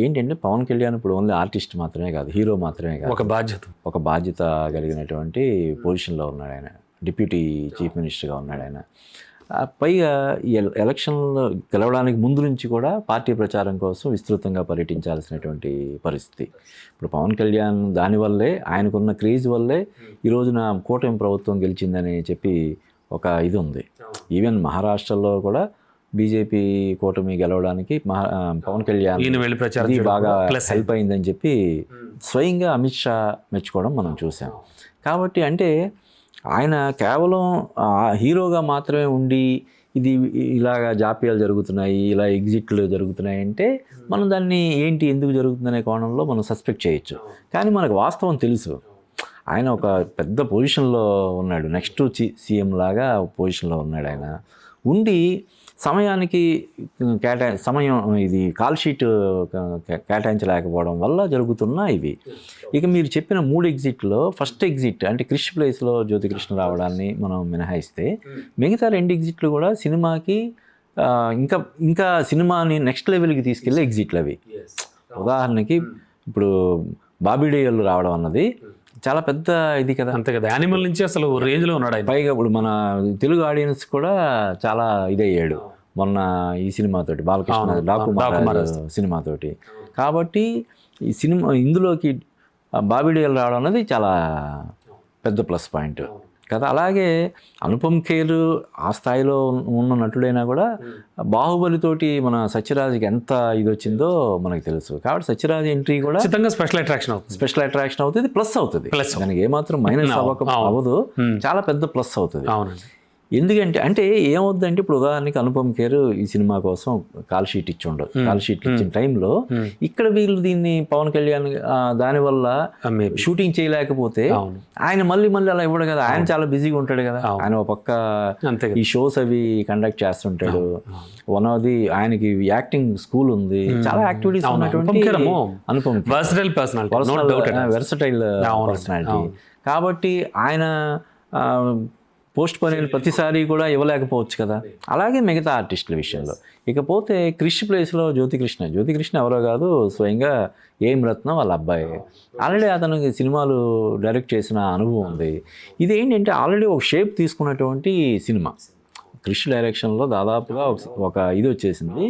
ఏంటంటే పవన్ కళ్యాణ్ ఇప్పుడు only artist మాత్రమే కాదు, హీరో మాత్రమే కాదు, ఒక బాధ్యత కలిగినటువంటి పొజిషన్లో ఉన్నాడు ఆయన. డిప్యూటీ చీఫ్ మినిస్టర్గా ఉన్నాడు ఆయన. పైగా ఈ ఎలక్షన్లో గెలవడానికి ముందు నుంచి కూడా పార్టీ ప్రచారం కోసం విస్తృతంగా పర్యటించాల్సినటువంటి పరిస్థితి. ఇప్పుడు పవన్ కళ్యాణ్ దానివల్లే, ఆయనకున్న క్రేజ్ వల్లే ఈ రోజున కూటమి ప్రభుత్వం గెలిచిందని చెప్పి ఒక ఇది ఉంది. ఈవెన్ మహారాష్ట్రలో కూడా బీజేపీ కూటమి గెలవడానికి పవన్ కళ్యాణ్ ఇది బాగా హెల్ప్ అయిందని చెప్పి స్వయంగా అమిత్ షా మెచ్చుకోవడం మనం చూసాం. కాబట్టి అంటే ఆయన కేవలం హీరోగా మాత్రమే ఉండి ఇది ఇలాగా జాప్యాలు జరుగుతున్నాయి, ఇలా ఎగ్జిట్లు జరుగుతున్నాయి అంటే మనం దాన్ని ఏంటి ఎందుకు జరుగుతుందనే కోణంలో మనం సస్పెక్ట్ చేయొచ్చు. కానీ మనకు వాస్తవం తెలుసు, ఆయన ఒక పెద్ద పొజిషన్లో ఉన్నాడు, నెక్స్ట్ సీఎం లాగా పొజిషన్లో ఉన్నాడు. ఆయన ఉండి సమయానికి సమయం ఇది కాల్ షీట్ కేటాయించలేకపోవడం వల్ల జరుగుతున్న ఇవి. ఇక మీరు చెప్పిన 3 ఎగ్జిట్లో ఫస్ట్ ఎగ్జిట్ అంటే క్రిష్ ప్లేస్లో జ్యోతికృష్ణ రావడాన్ని మనం మినహాయిస్తే మిగతా 2 ఎగ్జిట్లు కూడా సినిమాకి ఇంకా సినిమాని నెక్స్ట్ లెవెల్కి తీసుకెళ్ళే ఎగ్జిట్లు అవి. ఉదాహరణకి ఇప్పుడు బాబీ డేయల్ రావడం అన్నది చాలా పెద్ద ఇది కదా. అంతే కదా, యానిమల్ నుంచి అసలు రేంజ్లో ఉన్నాడు ఆయన. పైగా ఇప్పుడు మన తెలుగు ఆడియన్స్ కూడా చాలా ఇదయ్యాడు మొన్న ఈ సినిమాతోటి, బాలకృష్ణ డాకుమార్ సినిమాతోటి. కాబట్టి ఈ సినిమా ఇందులోకి బాబీ డేయల్ రావడం అనేది చాలా పెద్ద ప్లస్ పాయింట్ కదా. అలాగే అనుపమ్ ఖేర్ ఆ స్థాయిలో ఉన్న నటుడైనా కూడా బాహుబలితోటి మన సత్యరాజ్కి ఎంత ఇది వచ్చిందో మనకు తెలుసు. కాబట్టి సత్యరాజ్ ఎంట్రీ కూడా స్పెషల్ అట్రాక్షన్ అవుతుంది, ప్లస్ అవుతుంది. దానికి ఏమాత్రం మైనస్ అవ్వదు, చాలా పెద్ద ప్లస్ అవుతుంది. ఎందుకంటే అంటే ఏమవుతుందంటే ఇప్పుడు ఉదాహరణకి అనుపమ్ ఖేర్ ఈ సినిమా కోసం కాల్ షీట్ ఇచ్చిన టైంలో ఇక్కడ వీళ్ళు దీన్ని పవన్ కళ్యాణ్ దానివల్ల షూటింగ్ చేయలేకపోతే ఆయన మళ్ళీ అలా ఇవ్వడు కదా. ఆయన చాలా బిజీగా ఉంటాడు కదా. ఆయన ఒక పక్క ఈ షోస్ అవి కండక్ట్ చేస్తుంటాడు. వన్ ఆఫ్ ది ఆయనకి యాక్టింగ్ స్కూల్ ఉంది, చాలా యాక్టివిటీస్ ఉన్నటువంటి అనుపమ్ వెర్సటైల్ పర్సనాలిటీ. కాబట్టి ఆయన పోస్ట్ పోన్ అయిన ప్రతిసారి కూడా ఇవ్వలేకపోవచ్చు కదా. అలాగే మిగతా ఆర్టిస్టుల విషయంలో. ఇకపోతే క్రిష్ ప్లేస్లో జ్యోతికృష్ణ ఎవరో కాదు, స్వయంగా ఏం రత్నం వాళ్ళ అబ్బాయి. ఆల్రెడీ అతనికి సినిమాలు డైరెక్ట్ చేసిన అనుభవం ఉంది. ఇదేంటంటే ఆల్రెడీ ఒక షేప్ తీసుకున్నటువంటి సినిమా. క్రిష్ డైరెక్షన్లో దాదాపుగా ఒక ఇది వచ్చేసింది.